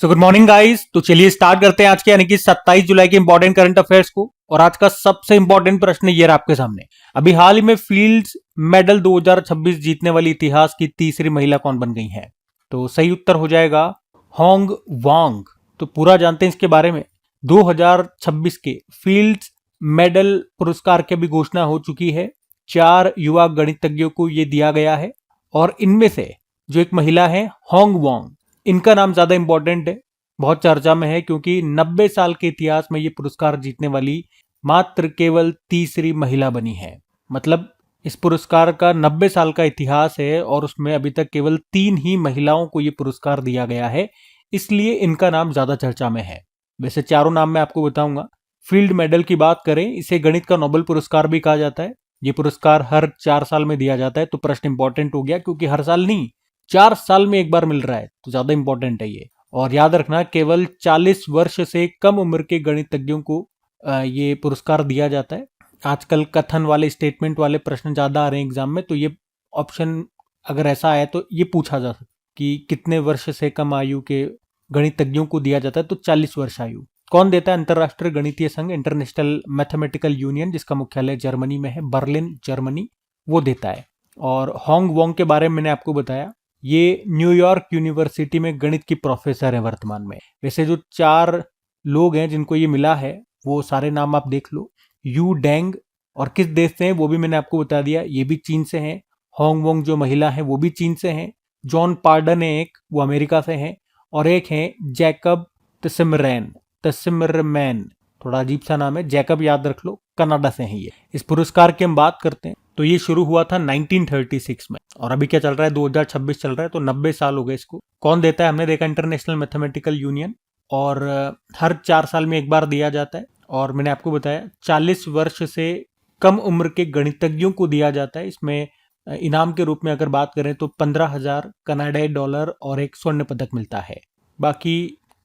So good morning guys. तो चलिए start करते हैं आज के यानी कि 27 जुलाई के इंपॉर्टेंट करंट अफेयर्स को। और आज का सबसे इंपॉर्टेंट प्रश्न ये रहा आपके सामने। अभी हाल ही में फील्ड्स मेडल 2026 जीतने वाली इतिहास की तीसरी महिला कौन बन गई है? तो सही उत्तर हो जाएगा होंग वांग। तो पूरा जानते हैं इसके बारे में। 2026 के फील्ड्स मेडल पुरस्कार की भी घोषणा हो चुकी है। 4 युवा गणितज्ञों को ये दिया गया है और इनमें से जो एक महिला है होंग वांग, इनका नाम ज्यादा इंपॉर्टेंट है, बहुत चर्चा में है, क्योंकि 90 साल के इतिहास में ये पुरस्कार जीतने वाली मात्र केवल तीसरी महिला बनी है। मतलब इस पुरस्कार का 90 साल का इतिहास है और उसमें अभी तक केवल 3 ही महिलाओं को ये पुरस्कार दिया गया है, इसलिए इनका नाम ज्यादा चर्चा में है। वैसे चारों नाम मैं आपको बताऊंगा। फील्ड मेडल की बात करें, इसे गणित का नोबेल पुरस्कार भी कहा जाता है। ये पुरस्कार हर 4 साल में दिया जाता है। तो प्रश्न इंपॉर्टेंट हो गया, क्योंकि हर साल नहीं, 4 साल में एक बार मिल रहा है, तो ज्यादा इंपॉर्टेंट है ये। और याद रखना, केवल 40 वर्ष से कम उम्र के गणितज्ञों को ये पुरस्कार दिया जाता है। आजकल कथन वाले, स्टेटमेंट वाले प्रश्न ज्यादा आ रहे हैं एग्जाम में, तो ये ऑप्शन अगर ऐसा आए तो ये पूछा जा सकता कि कितने वर्ष से कम आयु के गणितज्ञों को दिया जाता है। तो 40 वर्ष आयु। कौन देता है? अंतरराष्ट्रीय गणितीय संघ, इंटरनेशनल मैथमेटिकल यूनियन, जिसका मुख्यालय जर्मनी में है, बर्लिन जर्मनी, वो देता है। और होंग वोंग के बारे में मैंने आपको बताया, ये न्यूयॉर्क यूनिवर्सिटी में गणित की प्रोफेसर है वर्तमान में। वैसे जो 4 लोग हैं जिनको ये मिला है, वो सारे नाम आप देख लो। यू डेंग, और किस देश से हैं वो भी मैंने आपको बता दिया, ये भी चीन से हैं। होंग वोंग जो महिला है वो भी चीन से हैं। जॉन पार्डन है एक, वो अमेरिका से हैं। और एक है जैकब तसिमरमैन, थोड़ा अजीब सा नाम है, जैकब याद रख लो, कनाडा से हैं ये। इस पुरस्कार की हम बात करते हैं तो ये शुरू हुआ था 1936 में, और अभी क्या चल रहा है, 2026 चल रहा है, तो 90 साल हो गए इसको। कौन देता है? हमने देखा, इंटरनेशनल मैथमेटिकल यूनियन। और हर 4 साल में एक बार दिया जाता है। और मैंने आपको बताया 40 वर्ष से कम उम्र के गणितज्ञों को दिया जाता है। इसमें इनाम के रूप में अगर बात करें तो 15,000 कनाडाई डॉलर और एक स्वर्ण पदक मिलता है। बाकी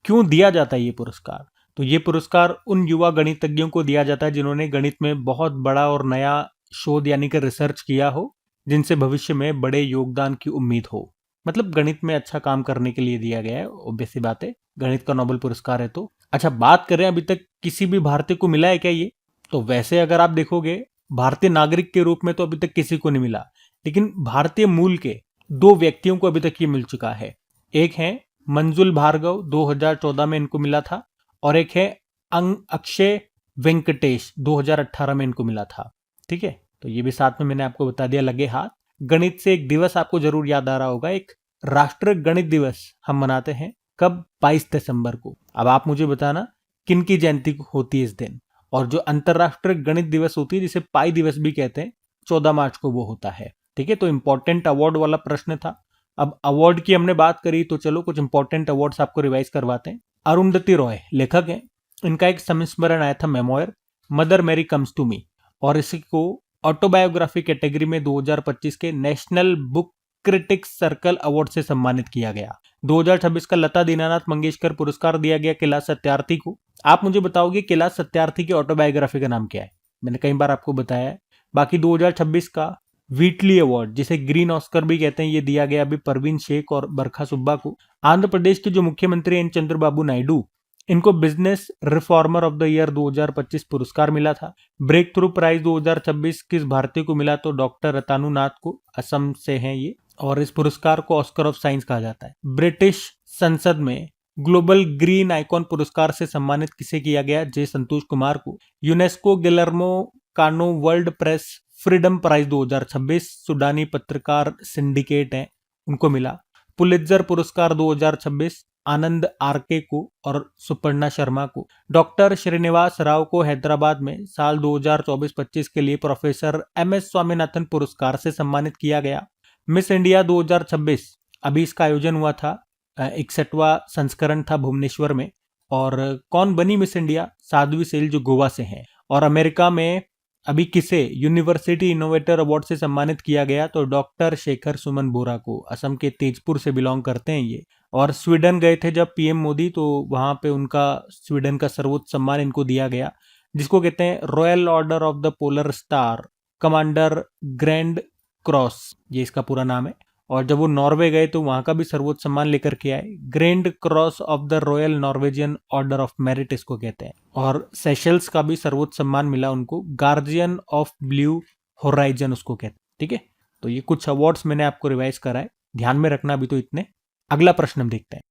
क्यों दिया जाता है ये पुरस्कार? तो ये पुरस्कार उन युवा गणितज्ञों को दिया जाता है जिन्होंने गणित में बहुत बड़ा और नया शोध यानी कि रिसर्च किया हो, जिनसे भविष्य में बड़े योगदान की उम्मीद हो। मतलब गणित में अच्छा काम करने के लिए दिया गया है, ऑब्वियस सी बात है, गणित का नोबेल पुरस्कार है तो। अच्छा, बात करें अभी तक किसी भी भारतीय को मिला है क्या ये? तो वैसे अगर आप देखोगे, भारतीय नागरिक के रूप में तो अभी तक किसी को नहीं मिला, लेकिन भारतीय मूल के 2 व्यक्तियों को अभी तक ये मिल चुका है। एक है मंजुल भार्गव, 2014 में इनको मिला था। और एक है अक्षय वेंकटेश, 2018 में इनको मिला था। ठीक है, तो ये भी साथ में मैंने आपको बता दिया, लगे हाथ। गणित से एक दिवस आपको जरूर याद आ रहा होगा, एक राष्ट्रीय गणित दिवस हम मनाते हैं। कब? 22 दिसंबर को। अब आप मुझे बताना किन की जयंती होती है इस दिन। और जो अंतरराष्ट्रीय गणित दिवस होती है, जिसे पाई दिवस भी कहते हैं, 14 मार्च को वो होता है। ठीक है, तो इंपॉर्टेंट अवार्ड वाला प्रश्न था। अब अवार्ड की हमने बात करी, तो चलो कुछ इंपॉर्टेंट अवार्ड्स आपको रिवाइज करवाते हैं। अरुंधति रॉय लेखक हैं, इनका एक संस्मरण आया था, memoir, mother Mary comes to me, और इसी को ऑटोबायोग्राफी कैटेगरी में 2025 के national book critics circle award से सम्मानित किया गया। 2026 का लता दीनानाथ मंगेशकर पुरस्कार दिया गया कैलाश सत्यार्थी को। आप मुझे बताओगे कैलाश सत्यार्थी की ऑटोबायोग्राफी का नाम क्या है? मैंने कई बार आपको बताया है। बाकी 2026 का व्हीटली अवार्ड, जिसे ग्रीन ऑस्कर भी कहते हैं, ये दिया गया अभी परवीन शेख और बरखा सुब्बा को। आंध्र प्रदेश के जो मुख्यमंत्री एन चंद्रबाबू नायडू, इनको business reformer of the year 2025 पुरस्कार मिला था। ब्रेक थ्रू प्राइज 2026 किस भारतीय को मिला? तो डॉक्टर रतानु नाथ को, असम से हैं ये। और इस पुरस्कार को ऑस्कर ऑफ साइंस कहा जाता है। ब्रिटिश संसद में ग्लोबल ग्रीन आइकॉन पुरस्कार से सम्मानित किसे किया गया? जे संतोष कुमार को। यूनेस्को गिलर्मो कानो वर्ल्ड प्रेस फ्रीडम प्राइज 2026 सुडानी पत्रकार सिंडिकेट हैं, उनको मिला। पुलित्जर पुरस्कार 2026 आनंद आरके को और सुपर्णा शर्मा को। डॉक्टर श्रीनिवास राव को हैदराबाद में साल 2024-25 के लिए प्रोफेसर एमएस स्वामीनाथन पुरस्कार से सम्मानित किया गया। मिस इंडिया 2026, अभी इसका आयोजन हुआ था, 61वां संस्करण था भुवनेश्वर में। और कौन बनी मिस इंडिया? साध्वी सेल, जो गोवा से हैं। और अमेरिका में अभी किसे यूनिवर्सिटी इनोवेटर अवार्ड से सम्मानित किया गया? तो डॉक्टर शेखर सुमन बोरा को, असम के तेजपुर से बिलोंग करते हैं ये। और स्वीडन गए थे जब पीएम मोदी, तो वहां पे उनका स्वीडन का सर्वोच्च सम्मान इनको दिया गया, जिसको कहते हैं royal order of the polar star, commander grand cross, ये इसका पूरा नाम है। और जब वो नॉर्वे गए तो वहां का भी सर्वोच्च सम्मान लेकर के आए, grand cross of the royal Norwegian order of merit इसको कहते हैं। और सेशल्स का भी सर्वोच्च सम्मान मिला उनको, गार्जियन ऑफ ब्लू होराइजन उसको कहते हैं। ठीक है, तो ये कुछ अवार्ड्स मैंने आपको रिवाइज करा है, ध्यान में रखना अभी तो इतने। अगला प्रश्न हम देखते हैं।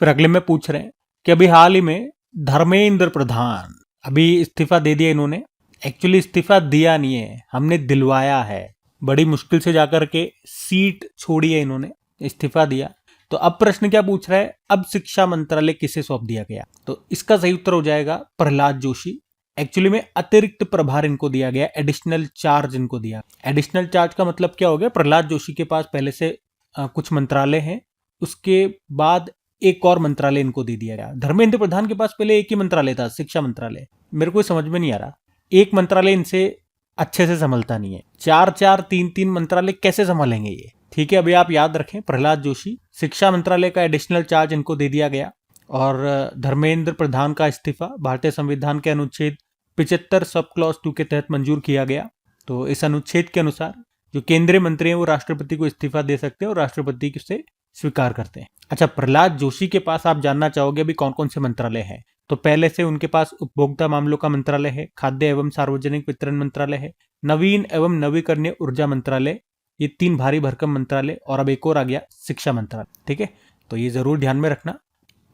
फिर अगले में पूछ रहे हैं कि अभी हाल ही में धर्मेंद्र प्रधान, अभी इस्तीफा दे दिया इन्होंने। एक्चुअली इस्तीफा दिया नहीं है, हमने दिलवाया है, बड़ी मुश्किल से जाकर के सीट छोड़ी है इन्होंने, इस्तीफा दिया। तो अब प्रश्न क्या पूछ रहा है, अब शिक्षा मंत्रालय किसे सौंप दिया गया? तो इसका सही उत्तर हो जाएगा प्रहलाद जोशी। एक्चुअली में अतिरिक्त प्रभार इनको दिया गया, एडिशनल चार्ज इनको दिया। एडिशनल चार्ज का मतलब क्या हो गया, प्रहलाद जोशी के पास पहले से कुछ मंत्रालय हैं, उसके बाद एक और मंत्रालय इनको दे दिया गया। धर्मेंद्र प्रधान के पास पहले एक ही मंत्रालय था, शिक्षा मंत्रालय। मेरे को समझ में नहीं आ रहा, एक मंत्रालय इनसे अच्छे से संभलता नहीं है, चार चार तीन तीन मंत्रालय कैसे संभालेंगे ये? ठीक है, अभी आप याद रखें, प्रहलाद जोशी, शिक्षा मंत्रालय का एडिशनल चार्ज इनको दे दिया गया। और धर्मेंद्र प्रधान का इस्तीफा भारतीय संविधान के अनुच्छेद 75 सब क्लॉज 2 के तहत मंजूर किया गया। तो इस अनुच्छेद के अनुसार जो केंद्रीय मंत्री हैं वो राष्ट्रपति को इस्तीफा दे सकते हैं और राष्ट्रपति से स्वीकार करते हैं। अच्छा, प्रहलाद जोशी के पास आप जानना चाहोगे अभी कौन कौन से मंत्रालय हैं? तो पहले से उनके पास उपभोक्ता मामलों का मंत्रालय है, खाद्य एवं सार्वजनिक वितरण मंत्रालय है, नवीन एवं नवीकरणीय ऊर्जा मंत्रालय, ये 3 भारी भरकम मंत्रालय, और अब एक और आ गया शिक्षा मंत्रालय। ठीक है, तो ये जरूर ध्यान में रखना।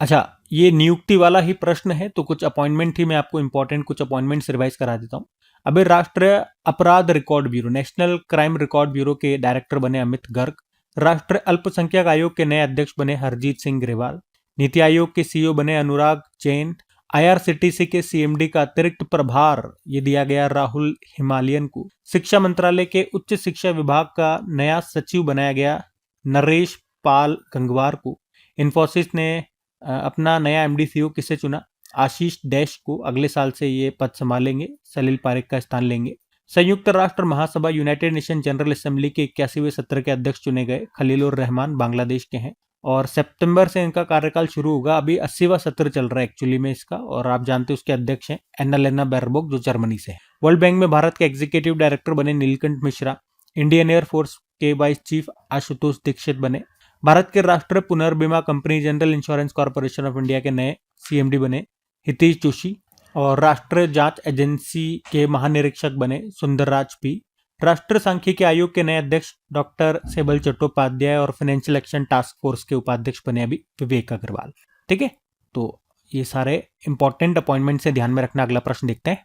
अच्छा, ये नियुक्ति वाला ही प्रश्न है, तो कुछ अपॉइंटमेंट ही मैं आपको इंपॉर्टेंट कुछ अपॉइंटमेंट्स रिवाइज करा देता हूँ। अभी राष्ट्रीय अपराध record bureau, national crime record bureau के डायरेक्टर बने अमित गर्ग। राष्ट्रीय अल्पसंख्यक आयोग के नए अध्यक्ष बने हरजीत सिंह ग्रेवाल। नीति आयोग के सीईओ बने अनुराग जैन। आईआरसीटीसी के सीएमडी का अतिरिक्त प्रभार ये दिया गया राहुल हिमालयन को। शिक्षा मंत्रालय के उच्च शिक्षा विभाग का नया सचिव बनाया गया नरेश पाल गंगवार को। इन्फोसिस ने अपना नया एमडी सीईओ किसे चुना? आशीष डैश को। अगले साल से ये पद संभालेंगे, सलील पारेख का स्थान लेंगे। संयुक्त राष्ट्र महासभा यूनाइटेड नेशन जनरल असेंबली के 81वें सत्र के अध्यक्ष चुने गए खलीलुर रहमान, बांग्लादेश के हैं, और सितंबर से इनका कार्यकाल शुरू होगा। अभी 80वां सत्र चल रहा है एक्चुअली में इसका, और आप जानते हैं उसके अध्यक्ष हैं एन्नालेना बैरबॉक जो जर्मनी से है। वर्ल्ड बैंक में भारत के एग्जीक्यूटिव डायरेक्टर बने नीलकंठ मिश्रा। इंडियन एयरफोर्स के वाइस चीफ आशुतोष दीक्षित बने। भारत के राष्ट्रीय पुनर्बीमा company general insurance corporation of India के नए सीएमडी बने हितेश जोशी। और राष्ट्रीय जांच एजेंसी के महानिरीक्षक बने सुंदरराज पी। राष्ट्रीय सांख्यिकी आयोग के नए अध्यक्ष डॉक्टर सेबल चट्टोपाध्याय, और फाइनेंशियल एक्शन टास्क फोर्स के उपाध्यक्ष बने अभी विवेक अग्रवाल। ठीक है, तो ये सारे इंपॉर्टेंट अपॉइंटमेंट से ध्यान में रखना। अगला प्रश्न देखते हैं।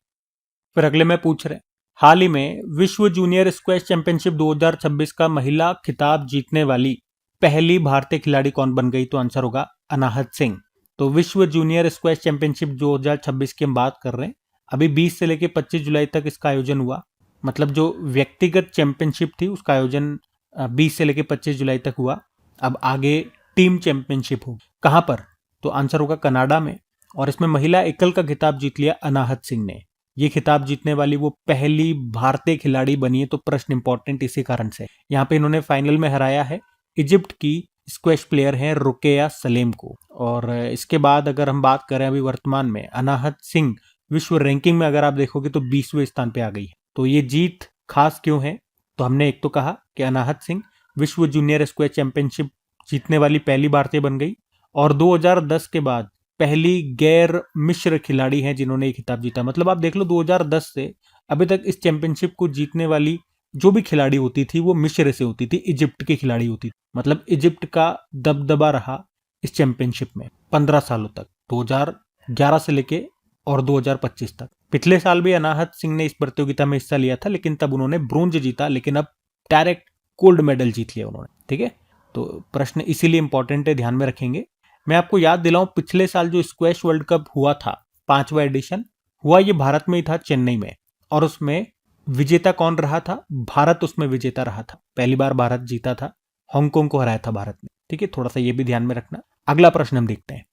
फिर अगले में पूछ रहे, हाल ही में विश्व जूनियर स्क्वैश चैंपियनशिप 2026 का महिला खिताब जीतने वाली पहली भारतीय खिलाड़ी कौन बन गई? तो आंसर होगा अनाहत सिंह। तो विश्व जूनियर स्क्वैश चैंपियनशिप 2026 की हम बात कर रहे हैं। अभी 20 से लेकर 25 जुलाई तक इसका आयोजन हुआ। मतलब जो व्यक्तिगत चैंपियनशिप थी उसका आयोजन 20 से लेकर 25 जुलाई तक हुआ। अब आगे टीम चैंपियनशिप हो, कहां पर? तो आंसर होगा कनाडा में। और इसमें महिला एकल का खिताब जीत लिया अनाहत सिंह ने। ये खिताब जीतने वाली वो पहली भारतीय खिलाड़ी बनी है। तो प्रश्न इंपॉर्टेंट इसी कारण से, यहाँ पे इन्होंने फाइनल में हराया है इजिप्ट की स्क्वैश प्लेयर हैं रुकैया सलेम को। और इसके बाद अगर हम बात करें अभी वर्तमान में, अनाहत सिंह विश्व रैंकिंग में अगर आप देखोगे तो 20वें स्थान पे आ गई है। तो ये जीत खास क्यों है? तो हमने एक तो कहा कि अनाहत सिंह विश्व जूनियर स्क्वैश चैंपियनशिप जीतने वाली पहली भारतीय बन गई, और 2010 के बाद पहली गैर मिश्र खिलाड़ी हैं जिन्होंने ये खिताब जीता। मतलब आप देख लो 2010 से अभी तक इस चैंपियनशिप को जीतने वाली जो भी खिलाड़ी होती थी वो मिस्र से होती थी, इजिप्ट की खिलाड़ी होती थी। मतलब इजिप्ट का दबदबा रहा इस चैंपियनशिप में 15 सालों तक, 2011 से लेके और 2025 तक। पिछले साल भी अनाहत सिंह ने इस प्रतियोगिता में हिस्सा लिया था, लेकिन तब उन्होंने ब्रोंज जीता, लेकिन अब डायरेक्ट गोल्ड मेडल जीत लिया उन्होंने। ठीक है, तो प्रश्न इसीलिए इंपॉर्टेंट है, ध्यान में रखेंगे। मैं आपको याद दिलाऊं, पिछले साल जो स्क्वैश वर्ल्ड कप हुआ था, 5वां एडिशन हुआ, ये भारत में ही था, चेन्नई में। और उसमें विजेता कौन रहा था? भारत उसमें विजेता रहा था। पहली बार भारत जीता था, हांगकांग को हराया था भारत ने। ठीक है, थोड़ा सा ये भी ध्यान में रखना। अगला प्रश्न हम देखते हैं।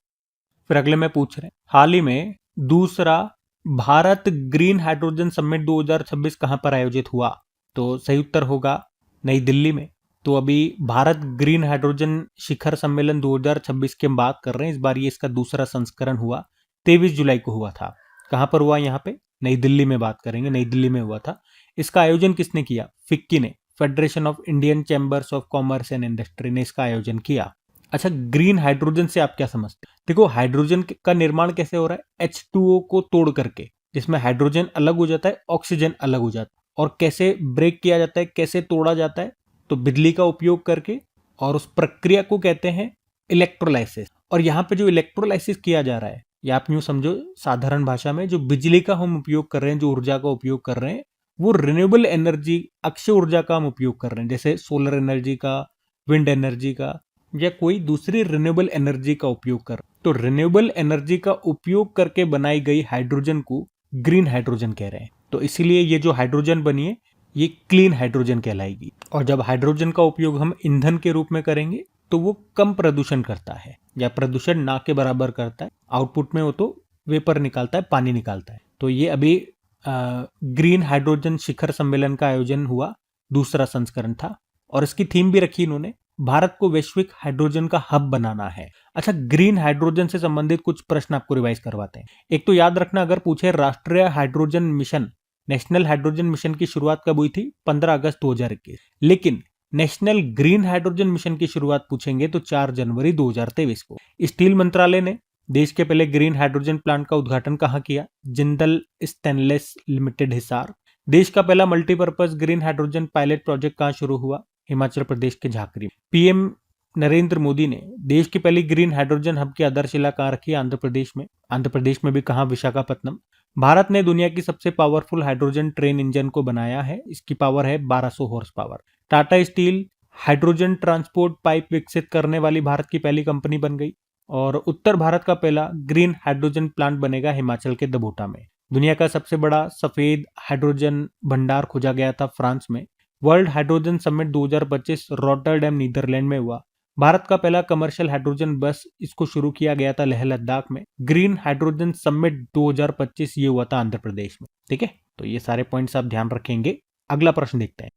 फिर अगले में पूछ रहे हैं, हाल ही में दूसरा भारत ग्रीन हाइड्रोजन समिट 2026 कहां पर आयोजित हुआ? तो सही उत्तर होगा नई दिल्ली में। तो अभी भारत ग्रीन हाइड्रोजन शिखर सम्मेलन 2026 की हम बात कर रहे हैं। इस बार ये इसका दूसरा संस्करण हुआ, 23 जुलाई को हुआ था। कहां पर हुआ? यहाँ पे नई दिल्ली में बात करेंगे, नई दिल्ली में हुआ था। इसका आयोजन किसने किया? फिक्की ने, federation of Indian chambers of commerce and industry ने इसका आयोजन किया। अच्छा, ग्रीन हाइड्रोजन से आप क्या समझते हैं? देखो, हाइड्रोजन का निर्माण कैसे हो रहा है? H2O को तोड़ करके, जिसमें हाइड्रोजन अलग हो जाता है, ऑक्सीजन अलग हो जाता है। और कैसे ब्रेक किया जाता है, कैसे तोड़ा जाता है? तो बिजली का उपयोग करके, और उस प्रक्रिया को कहते हैं इलेक्ट्रोलाइसिस। और यहाँ पे जो इलेक्ट्रोलाइसिस किया जा रहा है, या आप यूं समझो साधारण भाषा में, जो बिजली का हम उपयोग कर रहे हैं, जो ऊर्जा का उपयोग कर रहे हैं, वो रिन्यूएबल एनर्जी, अक्षय ऊर्जा का हम उपयोग कर रहे हैं, जैसे सोलर एनर्जी का, विंड एनर्जी का, या कोई दूसरी रिन्यूएबल एनर्जी का उपयोग कर। तो रिन्यूएबल एनर्जी का उपयोग करके बनाई गई हाइड्रोजन को ग्रीन हाइड्रोजन कह रहे हैं। तो इसीलिए ये जो हाइड्रोजन बनी है, ये क्लीन हाइड्रोजन कहलाएगी। और जब हाइड्रोजन का उपयोग हम ईंधन के रूप में करेंगे तो वो कम प्रदूषण करता है, या प्रदूषण ना के बराबर करता है। आउटपुट में वो तो वेपर निकालता है, पानी निकालता है। तो ये अभी ग्रीन हाइड्रोजन शिखर सम्मेलन का आयोजन हुआ, दूसरा संस्करण था, और इसकी थीम भी रखी इन्होंने, भारत को वैश्विक हाइड्रोजन का हब बनाना है। अच्छा, ग्रीन हाइड्रोजन से संबंधित कुछ प्रश्न आपको रिवाइज करवाते हैं। एक तो याद रखना, अगर पूछे राष्ट्रीय hydrogen mission, national hydrogen mission की शुरुआत कब हुई थी? 15 अगस्त 2021। लेकिन नेशनल ग्रीन हाइड्रोजन मिशन की शुरुआत पूछेंगे तो 4 जनवरी 2023 को। स्टील मंत्रालय ने देश के पहले ग्रीन हाइड्रोजन प्लांट का उद्घाटन कहाँ किया? Jindal stainless limited, Hisar. देश का पहला multipurpose green hydrogen pilot project कहाँ शुरू हुआ? हिमाचल प्रदेश के झाकरी। पीएम नरेंद्र मोदी ने देश की पहली ग्रीन हाइड्रोजन हब की आधारशिला कहाँ रखी? आंध्र प्रदेश में। आंध्र प्रदेश में भी कहाँ? विशाखापत्तनम। भारत ने दुनिया की सबसे पावरफुल हाइड्रोजन ट्रेन इंजन को बनाया है, इसकी पावर है 1200 horse power. Tata steel hydrogen transport pipe विकसित करने वाली भारत की पहली कंपनी बन गई। और उत्तर भारत का पहला ग्रीन हाइड्रोजन प्लांट बनेगा हिमाचल के दबोटा में। दुनिया का सबसे बड़ा सफेद हाइड्रोजन भंडार खोजा गया था फ्रांस में। World hydrogen summit 2025 Rotterdam Netherlands में हुआ। भारत का पहला कमर्शियल हाइड्रोजन बस, इसको शुरू किया गया था लेह लद्दाख में। ग्रीन हाइड्रोजन समिट 2025 ये हुआ था आंध्र प्रदेश में। ठीक है, तो ये सारे पॉइंट्स आप ध्यान रखेंगे। अगला प्रश्न देखते हैं।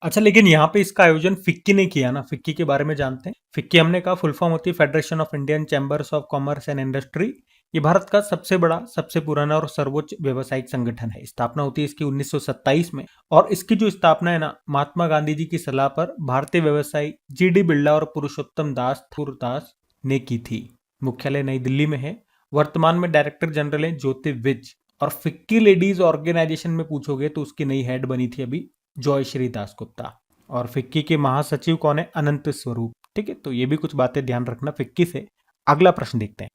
अच्छा, लेकिन यहाँ पे इसका आयोजन फिक्की ने किया ना। फिक्की के बारे में जानते हैं। फिक्की हमने कहा फुल फॉर्म होती है federation of Indian chambers of commerce and industry. ये भारत का सबसे बड़ा, सबसे पुराना और सर्वोच्च व्यावसायिक संगठन है। स्थापना होती है इसकी 1927 में, और इसकी जो स्थापना है ना, महात्मा गांधी जी की सलाह पर भारतीय व्यवसायी GD बिरला और पुरुषोत्तम दास ने की थी। मुख्यालय नई दिल्ली में है। वर्तमान में डायरेक्टर जनरल है ज्योति विज। और फिक्की लेडीज ऑर्गेनाइजेशन में पूछोगे तो उसकी नई हेड बनी थी अभी जॉय श्री दासगुप्ता। और फिक्की के महासचिव कौन है? अनंत स्वरूप। ठीक है, तो ये भी कुछ बातें ध्यान रखना फिक्की से। अगला प्रश्न देखते हैं।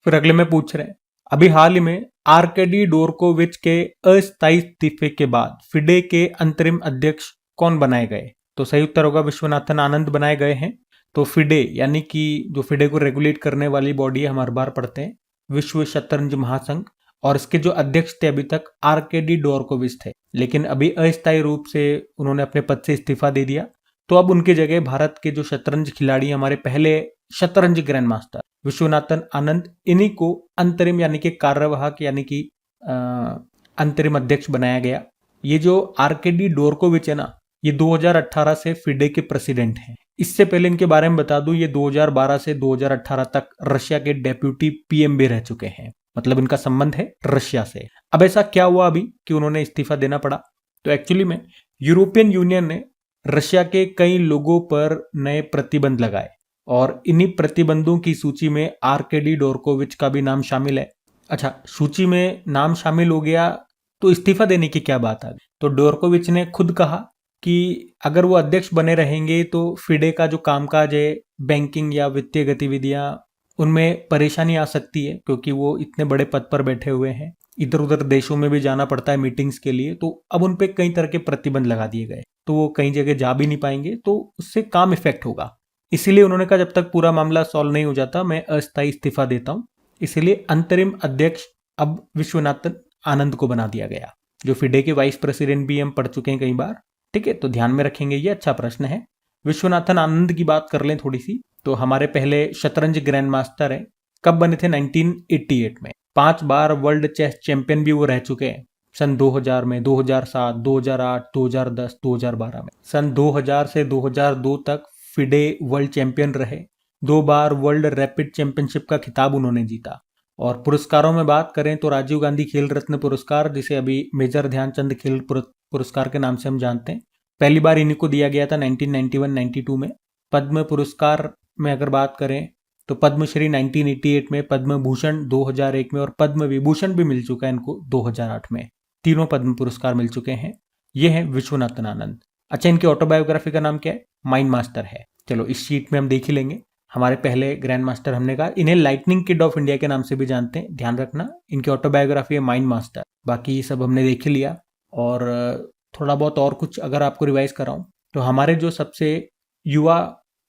फिर अगले में पूछ रहे हैं, अभी हाल ही में आर्केडी डोरकोविच के अस्थायी इस्तीफे के बाद फिडे के अंतरिम अध्यक्ष कौन बनाए गए? तो सही उत्तर होगा विश्वनाथन आनंद बनाए गए हैं। तो फिडे, यानी कि जो फिडे को रेगुलेट करने वाली बॉडी है, हम हर बार पढ़ते हैं, विश्व शतरंज महासंघ, और इसके जो अध्यक्ष थे अभी तक आर्केडी डोरकोविच थे, लेकिन अभी अस्थायी रूप से उन्होंने अपने पद से इस्तीफा दे दिया। तो अब उनकी जगह भारत के जो शतरंज खिलाड़ी, हमारे पहले शतरंज ग्रैंड मास्टर विश्वनाथन आनंद, इन्हीं को अंतरिम यानी कि कार्यवाहक यानी कि अंतरिम अध्यक्ष बनाया गया। ये जो आर्केडी डोरकोविच है ना, ये 2018 से फिडे के प्रेसिडेंट हैं। इससे पहले इनके बारे में बता दूं, ये 2012 से 2018 तक रशिया के डेप्यूटी PM भी रह चुके हैं। मतलब इनका संबंध है रशिया से। अब ऐसा क्या हुआ अभी कि उन्होंने इस्तीफा देना पड़ा? तो एक्चुअली में यूरोपियन यूनियन ने रशिया के कई लोगों पर नए प्रतिबंध लगाए, और इन्हीं प्रतिबंधों की सूची में आर्केडी डोरकोविच का भी नाम शामिल है। अच्छा, सूची में नाम शामिल हो गया तो इस्तीफा देने की क्या बात आ गई? तो डोरकोविच ने खुद कहा कि अगर वो अध्यक्ष बने रहेंगे तो फिडे का जो कामकाज है, बैंकिंग या वित्तीय गतिविधियां, उनमें परेशानी आ सकती है, क्योंकि वो इतने बड़े पद पर बैठे हुए हैं, इधर उधर देशों में भी जाना पड़ता है मीटिंग्स के लिए। तो अब उन पे कई तरह के प्रतिबंध लगा दिए गए, तो वो कई जगह जा भी नहीं पाएंगे, तो उससे काम इफेक्ट होगा। इसीलिए उन्होंने कहा जब तक पूरा मामला सॉल्व नहीं हो जाता मैं अस्थायी इस्तीफा देता हूं। इसीलिए अंतरिम अध्यक्ष अब विश्वनाथन आनंद को बना दिया गया, जो फिडे के वाइस प्रेसिडेंट भी हम पढ़ चुके हैं कई बार। ठीक है, तो ध्यान में रखेंगे, ये अच्छा प्रश्न है। विश्वनाथन आनंद की बात कर लें थोड़ी सी, तो हमारे पहले शतरंज ग्रैंड मास्टर है। कब बने थे? 1988 में। 5 बार वर्ल्ड चेस चैंपियन भी वो रह चुके हैं। सन 2000 में, 2007, 2008, 2010, 2012 में। सन 2000 से 2002 तक फिडे वर्ल्ड चैंपियन रहे। 2 बार वर्ल्ड रैपिड चैंपियनशिप का खिताब उन्होंने जीता। और पुरस्कारों में बात करें तो राजीव गांधी खेल रत्न पुरस्कार, जिसे अभी मेजर ध्यानचंद खेल पुरस्कार के नाम से हम जानते हैं, पहली बार इन्हीं को दिया गया था 1991-92 में। पद्म पुरस्कार में अगर बात करें तो पद्मश्री 1988 में, पद्म भूषण 2001 में और पद्म विभूषण भी मिल चुका है इनको 2008 में। तीनों पद्म पुरस्कार मिल चुके हैं। ये है विश्वनाथन आनंद। अच्छा, इनकी ऑटोबायोग्राफी का नाम क्या है? माइंड मास्टर है। चलो इस शीट में हम देख ही लेंगे। हमारे पहले ग्रैंड मास्टर हमने कहा, इन्हें लाइटनिंग किड ऑफ इंडिया के नाम से भी जानते हैं, ध्यान रखना। इनकी ऑटोबायोग्राफी है माइंड मास्टर। बाकी ये सब हमने देख ही लिया। और थोड़ा बहुत और कुछ अगर आपको रिवाइज कराऊं तो हमारे जो सबसे युवा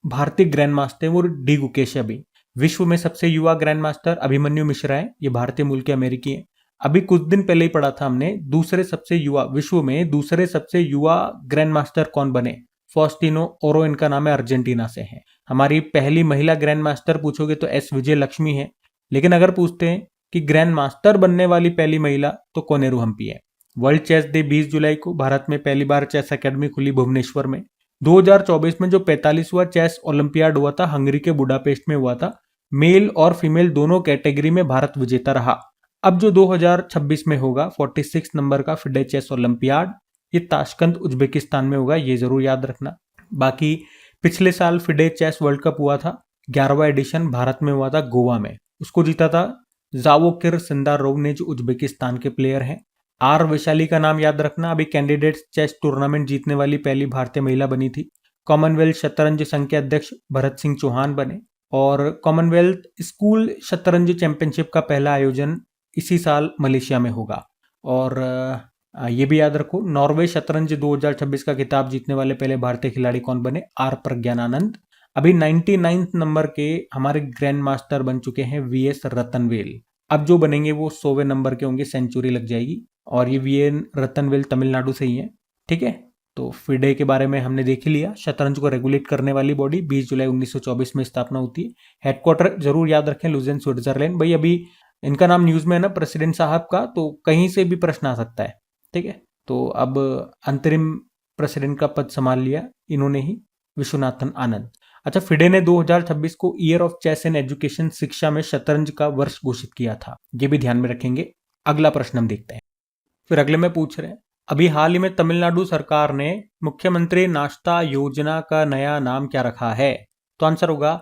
भारतीय ग्रैंड मास्टर हैं वो डी गुकेश है। अभी विश्व में सबसे युवा ग्रैंड मास्टर अभिमन्यु मिश्रा है। ये भारतीय मूल के अमेरिकी हैं। अभी कुछ दिन पहले ही पढ़ा था हमने, दूसरे सबसे युवा, विश्व में दूसरे सबसे युवा ग्रैंड मास्टर कौन बने? फॉस्टिनो ओरो इनका नाम है, अर्जेंटीना से है। हमारी पहली महिला ग्रैंड मास्टर पूछोगे तो एस विजय लक्ष्मी है। लेकिन अगर पूछते हैं कि ग्रैंड मास्टर बनने वाली पहली महिला, तो कोनेरू हम्पी है। वर्ल्ड चेस डे 20 जुलाई को भारत में पहली बार चेस एकेडमी खुली भुवनेश्वर में। 2024 में जो 45वां चेस ओलंपियाड हुआ था, हंगरी के बुडापेस्ट में हुआ था। मेल और फीमेल दोनों कैटेगरी में भारत विजेता रहा। अब जो 2026 में होगा 46 नंबर का फिडे चेस ओलंपियाड, ये ताशकंद उज्बेकिस्तान में होगा, ये जरूर याद रखना। बाकी पिछले साल फिडे चेस वर्ल्ड कप हुआ था, 11वां एडिशन भारत में हुआ था, गोवा में। उसको जीता था जावोकिर सिंदारोव ने, जो उज्बेकिस्तान के प्लेयर हैं। आर वैशाली का नाम याद रखना, अभी कैंडिडेट्स चेस टूर्नामेंट जीतने वाली पहली भारतीय महिला बनी थी। कॉमनवेल्थ शतरंज संघ के अध्यक्ष भरत सिंह चौहान बने। और कॉमनवेल्थ स्कूल शतरंज चैंपियनशिप का पहला आयोजन इसी साल मलेशिया में होगा। और ये भी याद रखो, नॉर्वे शतरंज 2026 का खिताब जीतने वाले पहले भारतीय खिलाड़ी कौन बने? आर प्रज्ञानानंद। अभी 99 नंबर के हमारे ग्रैंड मास्टर बन चुके हैं वीएस रतनवेल। अब जो बनेंगे वो 100वें नंबर के होंगे, सेंचुरी लग जाएगी। और ये वीएन रतनवेल तमिलनाडु से ही है, ठीक है। तो फिडे के बारे में हमने देख ही लिया। शतरंज को रेगुलेट करने वाली बॉडी 20 जुलाई 1924 में स्थापना होती है। हेडक्वार्टर जरूर याद रखें, लुजेन स्विट्जरलैंड। भाई अभी इनका नाम न्यूज में है ना प्रेसिडेंट साहब का, तो कहीं से भी प्रश्न आ सकता है, ठीक है। तो अब अंतरिम प्रेसिडेंट का पद संभाल लिया इन्होंने ही, विश्वनाथन आनंद। अच्छा, फिडे ने 2026 को year of chess and education, शिक्षा में शतरंज का वर्ष घोषित किया था, ये भी ध्यान में रखेंगे। अगला प्रश्न हम देखते हैं। फिर अगले में पूछ रहे हैं, अभी हाल ही में तमिलनाडु सरकार ने मुख्यमंत्री नाश्ता योजना का नया नाम क्या रखा है? तो आंसर होगा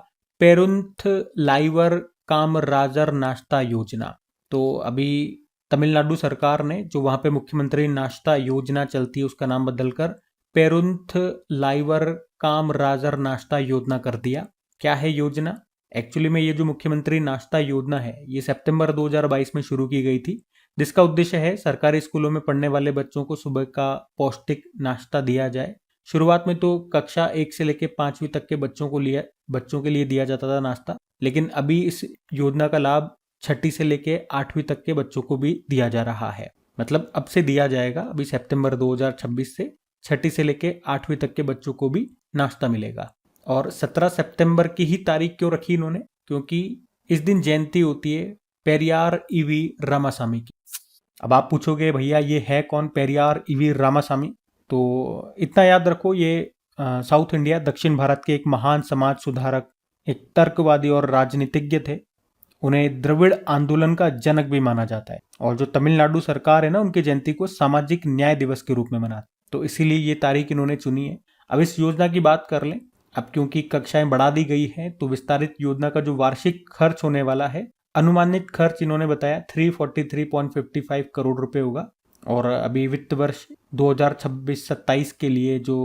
पेरुंथ लाइवर कामराजर नाश्ता योजना। तो अभी तमिलनाडु सरकार ने, जो वहां पे मुख्यमंत्री नाश्ता योजना चलती है, उसका नाम बदलकर पेरुंथ लाइवर कामराजर नाश्ता योजना कर दिया। क्या है योजना? एक्चुअली में ये जो मुख्यमंत्री नाश्ता योजना है, ये सितंबर 2022 में शुरू की गई थी, जिसका उद्देश्य है सरकारी स्कूलों में पढ़ने वाले बच्चों को सुबह का पौष्टिक नाश्ता दिया जाए। शुरुआत में तो कक्षा 1 से लेकर 5वीं तक के बच्चों के लिए दिया जाता था नाश्ता, लेकिन अभी इस योजना का लाभ 6ठी से लेके 8वीं तक के बच्चों को भी दिया जा रहा है। मतलब अब से दिया जाएगा, अभी सितंबर 2026 से 6ठी से लेके 8वीं तक के बच्चों को भी नाश्ता मिलेगा। और 17 सितंबर की ही तारीख क्यों रखी इन्होंने? क्योंकि इस दिन जयंती होती है पेरियार ईवी रामासामी की। अब आप पूछोगे भैया ये है कौन पेरियार ईवी रामासामी? तो इतना याद रखो, ये साउथ इंडिया, दक्षिण भारत के एक महान समाज सुधारक, एक तर्कवादी और राजनीतिज्ञ थे। उन्हें द्रविड़ आंदोलन का जनक भी माना जाता है। और जो तमिलनाडु सरकार है ना, उनकी जयंती को सामाजिक न्याय दिवस के रूप में मनाती, तो इसीलिए ये तारीख इन्होंने चुनी है। अब इस योजना की बात कर लें। अब क्योंकि कक्षाएं बढ़ा दी गई हैं, तो विस्तारित योजना का जो वार्षिक खर्च होने वाला है, अनुमानित खर्च इन्होंने बताया 343.55 करोड़ रुपए होगा। और अभी वित्त वर्ष 2026-27 के लिए जो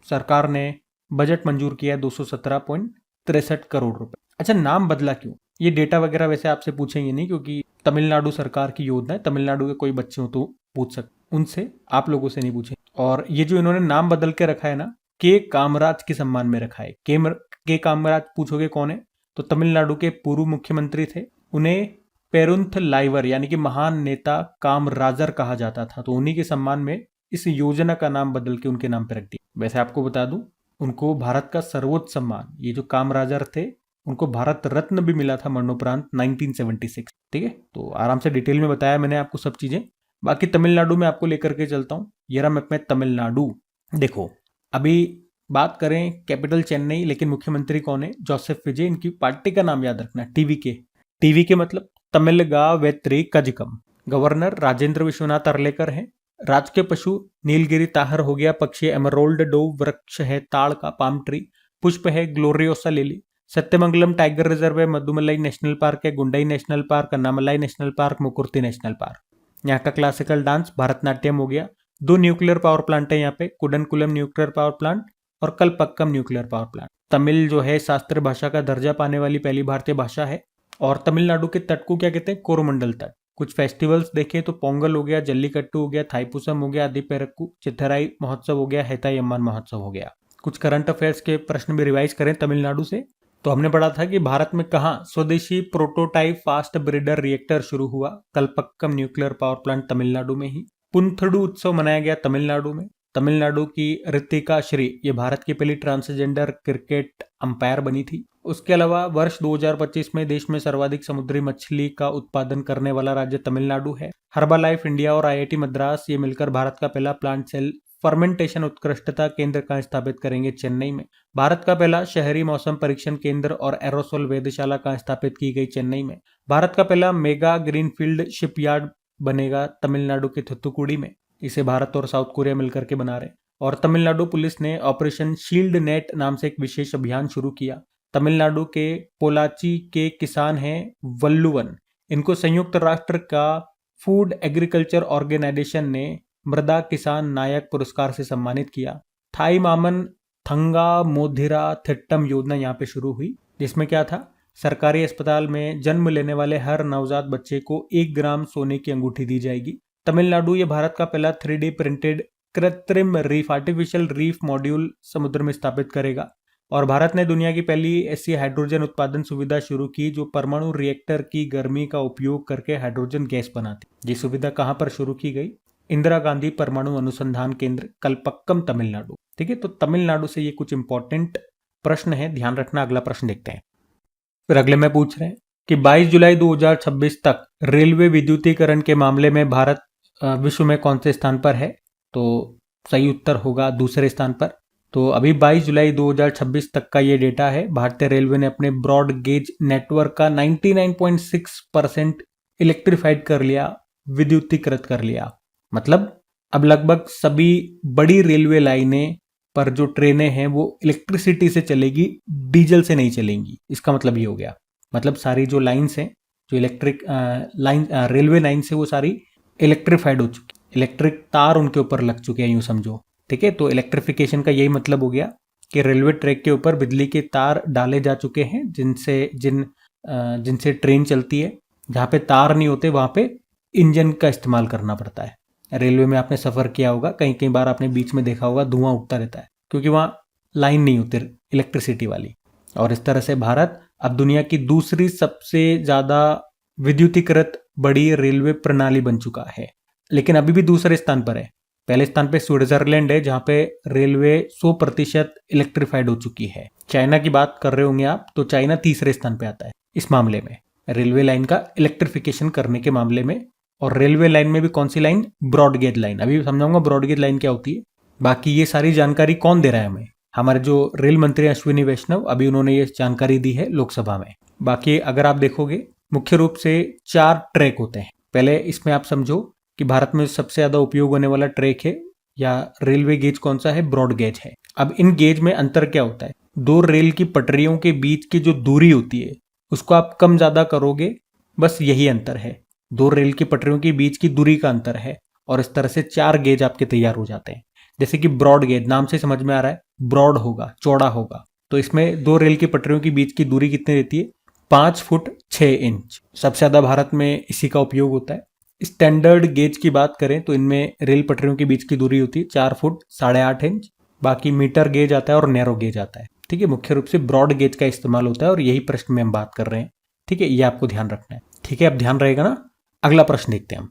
सरकार ने बजट मंजूर किया है 217.63 करोड़ रुपए। अच्छा, नाम बदला क्यों? ये डेटा वगैरह वैसे आपसे पूछेंगे नहीं, क्योंकि तमिलनाडु सरकार की योजना है। तमिलनाडु के कोई बच्चे हो तो पूछ सकते, उनसे, आप लोगों से नहीं पूछे। और ये जो इन्होंने नाम बदल के रखा है ना, के कामराज के सम्मान में रखा है। के कामराज पूछोगे कौन है? तो तमिलनाडु के पूर्व मुख्यमंत्री थे। उन्हें पेरुंथ लाइवर यानी कि महान नेता कामराजर कहा जाता था, तो उन्हीं के सम्मान में इस योजना का नाम बदल के उनके नाम पर रख दिया। वैसे आपको बता दूं, उनको भारत का सर्वोच्च सम्मान, ये जो कामराजर थे, उनको भारत रत्न भी मिला था मरणोपरांत 1976। ठीक है, तो आराम से डिटेल में बताया मैंने आपको सब चीजें। बाकी तमिलनाडु में आपको लेकर के चलता हूँ। ये रहा मैप में तमिलनाडु। देखो, अभी बात करें कैपिटल चेन्नई, लेकिन मुख्यमंत्री कौन है? जोसेफ विजय। इनकी पार्टी का नाम याद रखना, टीवीके। टीवीके मतलब तमिलगा वेत्री कजकम। गवर्नर राजेंद्र विश्वनाथ अर्लेकर हैं। राजकीय पशु नीलगिरी ताहर हो गया, पक्षी एमरोल्ड डोव, वृक्ष है ताड़ का पाम ट्री, पुष्प है gloriosa lily, Sathyamangalam tiger reserve है, मधुमलाई नेशनल पार्क है, Guindy national park, Anamalai national park, Mukurthi national park. यहाँ का क्लासिकल डांस भरतनाट्यम हो गया। 2 न्यूक्लियर पावर प्लांट है यहाँ पे, कुडनकुलम न्यूक्लियर पावर प्लांट और Kalpakkam nuclear power plant. Tamil जो है शास्त्रीय भाषा का दर्जा पाने वाली पहली भारतीय भाषा है। और तमिलनाडु के तट को क्या कहते हैं? कोरोमंडल तट। कुछ फेस्टिवल्स देखें तो पोंगल हो गया, जल्लीकट्टू हो गया, थाईपुसम हो गया, आदिपेरक्कू, चिथराई महोत्सव हो गया, हेताई अम्मान महोत्सव हो गया। कुछ करंट अफेयर्स के प्रश्न भी रिवाइज करें तमिलनाडु से तो हमने पढ़ा था कि भारत में कहाँ स्वदेशी प्रोटोटाइप फास्ट ब्रीडर रिएक्टर शुरू हुआ? Kalpakkam nuclear power plant Tamil Nadu में ही। पुंथडू उत्सव मनाया गया तमिलनाडु में। तमिलनाडु की ऋतिका श्री ये भारत की पहली ट्रांसजेंडर क्रिकेट अंपायर बनी थी। उसके अलावा वर्ष 2025 में देश में सर्वाधिक समुद्री मछली का उत्पादन करने वाला राज्य तमिलनाडु है। हर्बालाइफ इंडिया और आईआईटी मद्रास ये मिलकर भारत का पहला प्लांट सेल फर्मेंटेशन उत्कृष्टता केंद्र का स्थापित करेंगे चेन्नई में। भारत का पहला शहरी मौसम परीक्षण केंद्र और एरोसोल वेधशाला का स्थापित की गई चेन्नई में। भारत का पहला मेगा ग्रीनफील्ड शिपयार्ड बनेगा तमिलनाडु के थुथुकुडी में। इसे भारत और साउथ कोरिया मिलकर के बना रहे। और तमिलनाडु पुलिस ने ऑपरेशन शील्ड नेट नाम से एक विशेष अभियान शुरू किया। तमिलनाडु के पोलाची के किसान हैं वल्लुवन। इनको संयुक्त राष्ट्र का फूड एग्रीकल्चर ऑर्गेनाइजेशन ने मृदा किसान नायक पुरस्कार से सम्मानित किया। थाई मामन थंगा मोधिरा थिट्टम योजना यहाँ पे शुरू हुई, जिसमें क्या था? सरकारी अस्पताल में जन्म लेने वाले हर नवजात बच्चे को 1 ग्राम सोने की अंगूठी दी जाएगी। तमिलनाडु ये भारत का पहला 3D प्रिंटेड कृत्रिम रीफ आर्टिफिशियल रीफ मॉड्यूल समुद्र में स्थापित करेगा। और भारत ने दुनिया की पहली ऐसी हाइड्रोजन उत्पादन सुविधा शुरू की जो परमाणु रिएक्टर की गर्मी का उपयोग करके हाइड्रोजन गैस बनाती। ये सुविधा कहाँ पर शुरू की गई? इंदिरा गांधी परमाणु अनुसंधान केंद्र कलपक्कम तमिलनाडु। ठीक है, तो तमिलनाडु से ये कुछ इंपॉर्टेंट प्रश्न है, ध्यान रखना। अगला प्रश्न देखते हैं। फिर अगले में पूछ रहे हैं कि 22 जुलाई 2026 तक रेलवे विद्युतीकरण के मामले में भारत विश्व में कौन से स्थान पर है? तो सही उत्तर होगा दूसरे स्थान पर। तो अभी 22 जुलाई 2026 तक का ये डेटा है। भारतीय रेलवे ने अपने ब्रॉड गेज नेटवर्क का 99.6% इलेक्ट्रीफाइड कर लिया, विद्युतीकृत कर लिया। मतलब अब लगभग सभी बड़ी रेलवे लाइनें पर जो ट्रेनें हैं वो इलेक्ट्रिसिटी से चलेगी, डीजल से नहीं चलेंगी। इसका मतलब ये हो गया, मतलब सारी जो लाइन्स हैं, जो इलेक्ट्रिक लाइन रेलवे लाइन्स है वो सारी इलेक्ट्रीफाइड हो चुकी, इलेक्ट्रिक तार उनके ऊपर लग चुके हैं, यूं समझो। ठीक है, तो इलेक्ट्रिफिकेशन का यही मतलब हो गया कि रेलवे ट्रैक के ऊपर बिजली के तार डाले जा चुके हैं, जिनसे ट्रेन चलती है। जहाँ पे तार नहीं होते वहाँ पे इंजन का इस्तेमाल करना पड़ता है। रेलवे में आपने सफ़र किया होगा, कहीं कई बार आपने बीच में देखा होगा धुआं उठता रहता है, क्योंकि वहाँ लाइन नहीं होती इलेक्ट्रिसिटी वाली। और इस तरह से भारत अब दुनिया की दूसरी सबसे ज़्यादा विद्युतीकृत बड़ी रेलवे प्रणाली बन चुका है, लेकिन अभी भी दूसरे स्थान पर है। पहले स्थान पे स्विट्जरलैंड है, जहाँ पे रेलवे 100% इलेक्ट्रीफाइड हो चुकी है। चाइना की बात कर रहे होंगे आप, तो चाइना तीसरे स्थान पे आता है इस मामले में, रेलवे लाइन का इलेक्ट्रिफिकेशन करने के मामले में। और रेलवे लाइन में भी कौन सी लाइन? Broad gauge line. अभी समझाऊंगा ब्रॉड गेज लाइन क्या होती है। बाकी ये सारी जानकारी कौन दे रहा है हमें? हमारे जो रेल मंत्री अश्विनी वैष्णव, अभी उन्होंने ये जानकारी दी है लोकसभा में। बाकी अगर आप देखोगे मुख्य रूप से 4 ट्रैक होते हैं। पहले इसमें आप समझो कि भारत में सबसे ज्यादा उपयोग होने वाला ट्रैक है या रेलवे गेज कौन सा है? ब्रॉड गेज है। अब इन गेज में अंतर क्या होता है? 2 रेल की पटरियों के बीच की जो दूरी होती है उसको आप कम ज्यादा करोगे, बस यही अंतर है। 2 रेल की पटरियों के बीच की दूरी का अंतर है। और इस तरह से 4 गेज आपके तैयार हो जाते हैं। जैसे कि ब्रॉड गेज, नाम से समझ में आ रहा है ब्रॉड होगा, चौड़ा होगा। तो इसमें 2 रेल की पटरियों के बीच की दूरी कितनी रहती है? 5 फुट 6 इंच। सबसे ज्यादा भारत में इसी का उपयोग होता है। स्टैंडर्ड गेज की बात करें तो इनमें रेल पटरियों के बीच की दूरी होती है 4 फुट 8.5 इंच। बाकी मीटर गेज आता है और नैरो गेज आता है। ठीक है, मुख्य रूप से ब्रॉड गेज का इस्तेमाल होता है और यही प्रश्न में हम बात कर रहे हैं। ठीक है, ये आपको ध्यान रखना है। ठीक है, अब ध्यान रहेगा ना। अगला प्रश्न देखते हैं हम।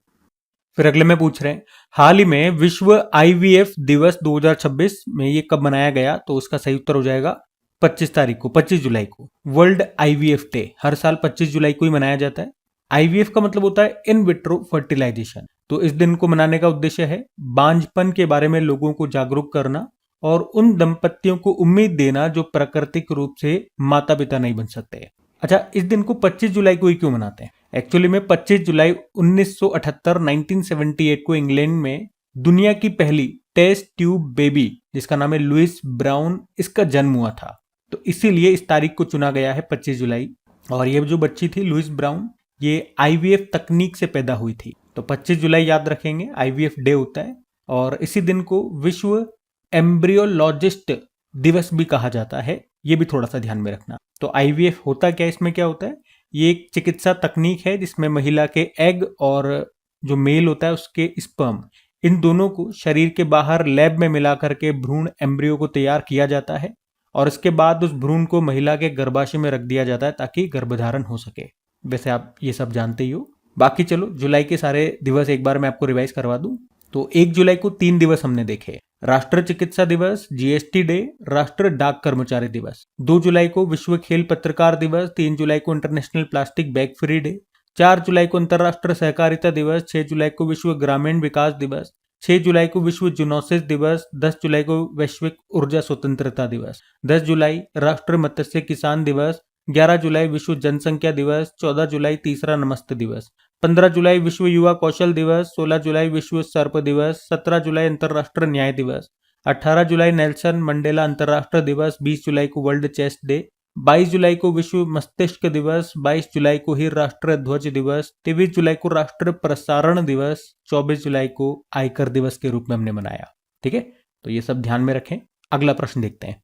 फिर अगले में पूछ रहे हैं, हाल ही में विश्व आईवीएफ दिवस 2026 में ये कब मनाया गया? तो उसका सही उत्तर हो जाएगा 25 तारीख को, 25 जुलाई को। वर्ल्ड आईवीएफ डे हर साल 25 जुलाई को ही मनाया जाता है। आईवीएफ का मतलब होता है इन विट्रो फर्टिलाइजेशन। तो इस दिन को मनाने का उद्देश्य है बांझपन के बारे में लोगों को जागरूक करना और उन दंपतियों को उम्मीद देना जो प्राकृतिक रूप से माता पिता नहीं बन सकते। अच्छा, इस दिन को 25 जुलाई को ही क्यों मनाते हैं? एक्चुअली में 25 जुलाई 1978 1978 को इंग्लैंड में दुनिया की पहली टेस्ट ट्यूब बेबी जिसका नाम है लुइस ब्राउन, इसका जन्म हुआ था। तो इसीलिए इस तारीख को चुना गया है 25 जुलाई। और ये जो बच्ची थी लुइस ब्राउन, ये आईवीएफ तकनीक से पैदा हुई थी। तो 25 जुलाई याद रखेंगे, आईवीएफ डे होता है। और इसी दिन को विश्व एम्ब्रियोलॉजिस्ट दिवस भी कहा जाता है, ये भी थोड़ा सा ध्यान में रखना। तो आईवीएफ होता क्या, इसमें क्या होता है, ये एक चिकित्सा तकनीक है जिसमें महिला के एग और जो मेल होता है उसके स्पर्म, इन दोनों को शरीर के बाहर लैब में मिला करके भ्रूण एम्ब्रियो को तैयार किया जाता है और इसके बाद उस भ्रूण को महिला के गर्भाशय में रख दिया जाता है ताकि गर्भधारण हो सके। वैसे आप ये सब जानते ही हो। बाकी चलो जुलाई के सारे दिवस एक बार मैं आपको रिवाइज करवा दूं। तो 1 जुलाई को 3 दिवस हमने देखे, राष्ट्र चिकित्सा दिवस, जीएसटी डे, राष्ट्र डाक कर्मचारी दिवस। 2 जुलाई को विश्व खेल पत्रकार दिवस, 3 जुलाई को international plastic bag free day, 4 जुलाई को अंतर्राष्ट्रीय सहकारिता दिवस, 6 जुलाई को विश्व ग्रामीण विकास दिवस, 6 जुलाई को विश्व जूनोसिस दिवस, 10 जुलाई को वैश्विक ऊर्जा स्वतंत्रता दिवस, 10 जुलाई राष्ट्रीय मत्स्य किसान दिवस, 11 जुलाई विश्व जनसंख्या दिवस, 14 जुलाई तीसरा नमस्ते दिवस, 15 जुलाई विश्व युवा कौशल दिवस, 16 जुलाई विश्व सर्प दिवस, 17 जुलाई अंतर्राष्ट्रीय न्याय दिवस, 18 जुलाई नेल्सन मंडेला अंतर्राष्ट्रीय दिवस, 20 जुलाई को वर्ल्ड चेस डे, 22 जुलाई को विश्व मस्तिष्क दिवस, 22 जुलाई को ही राष्ट्रीय ध्वज दिवस, 23 जुलाई को राष्ट्रीय प्रसारण दिवस, 24 जुलाई को आयकर दिवस के रूप में हमने मनाया। ठीक है, तो ये सब ध्यान में रखें। अगला प्रश्न देखते हैं।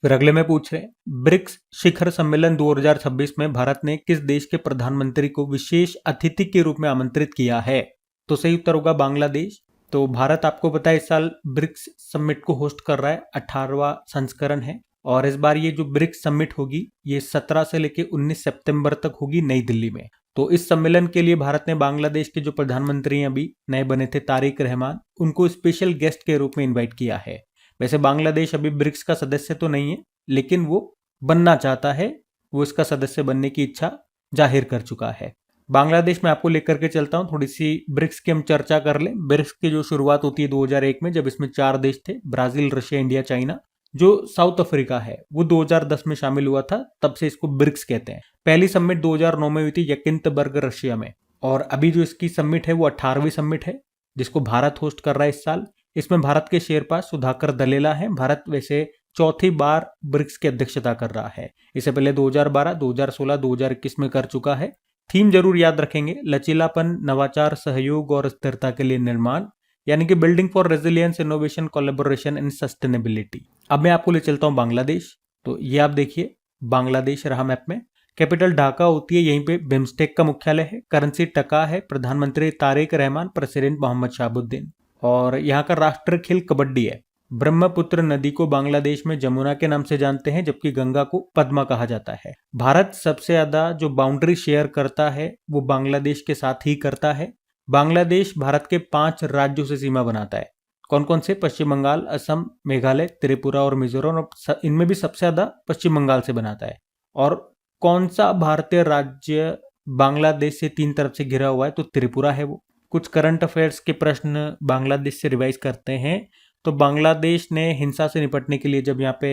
फिर अगले में पूछ रहे हैं, ब्रिक्स शिखर सम्मेलन 2026 में भारत ने किस देश के प्रधानमंत्री को विशेष अतिथि के रूप में आमंत्रित किया है? तो सही उत्तर होगा बांग्लादेश। तो भारत आपको पता है इस साल ब्रिक्स समिट को होस्ट कर रहा है, 18वां संस्करण है। और इस बार ये जो ब्रिक्स समिट होगी ये 17 से लेकर 19 सितंबर तक होगी नई दिल्ली में। तो इस सम्मेलन के लिए भारत ने बांग्लादेश के जो प्रधानमंत्री अभी नए बने थे तारिक रहमान, उनको स्पेशल गेस्ट के रूप में इन्वाइट किया है। वैसे बांग्लादेश अभी ब्रिक्स का सदस्य तो नहीं है, लेकिन वो बनना चाहता है, वो इसका सदस्य बनने की इच्छा जाहिर कर चुका है। बांग्लादेश में आपको लेकर के चलता हूं, थोड़ी सी ब्रिक्स की हम चर्चा कर लें। ब्रिक्स की जो शुरुआत होती है 2001 में, जब इसमें 4 देश थे, ब्राजील, रशिया, इंडिया, चाइना। जो साउथ अफ्रीका है वो 2010 में शामिल हुआ था, तब से इसको ब्रिक्स कहते हैं। पहली समिट 2009 में हुई थी यकिंतबर्ग रशिया में। और अभी जो इसकी समिट है वो 18वीं समिट है जिसको भारत होस्ट कर रहा है इस साल। इसमें भारत के शेरपा सुधाकर दलेला है। भारत वैसे चौथी बार ब्रिक्स की अध्यक्षता कर रहा है। इससे पहले 2012, 2016, 2021 में कर चुका है। थीम जरूर याद रखेंगे, लचीलापन, नवाचार, सहयोग और स्थिरता के लिए निर्माण, यानी कि building for resilience, innovation, collaboration and sustainability. अब मैं आपको ले चलता हूं बांग्लादेश। तो ये आप देखिए बांग्लादेश रहा मैप में। कैपिटल ढाका होती है, यहीं पे बिम्स्टेक का मुख्यालय है। करेंसी टका है, प्रधानमंत्री तारिक रहमान, प्रेसिडेंट मोहम्मद शाहबुद्दीन। और यहाँ का राष्ट्र खेल कबड्डी है। ब्रह्मपुत्र नदी को बांग्लादेश में जमुना के नाम से जानते हैं, जबकि गंगा को पद्मा कहा जाता है। भारत सबसे ज्यादा जो बाउंड्री शेयर करता है वो बांग्लादेश के साथ ही करता है। बांग्लादेश भारत के 5 राज्यों से सीमा बनाता है। कौन कौन से? पश्चिम बंगाल, असम, मेघालय, त्रिपुरा और मिजोरम। और इनमें भी सबसे ज्यादा पश्चिम बंगाल से बनाता है। और कौन सा भारतीय राज्य बांग्लादेश से 3 तरफ से घिरा हुआ है? तो त्रिपुरा है वो। कुछ करंट अफेयर्स के प्रश्न बांग्लादेश से रिवाइज करते हैं। तो बांग्लादेश ने हिंसा से निपटने के लिए, जब यहाँ पे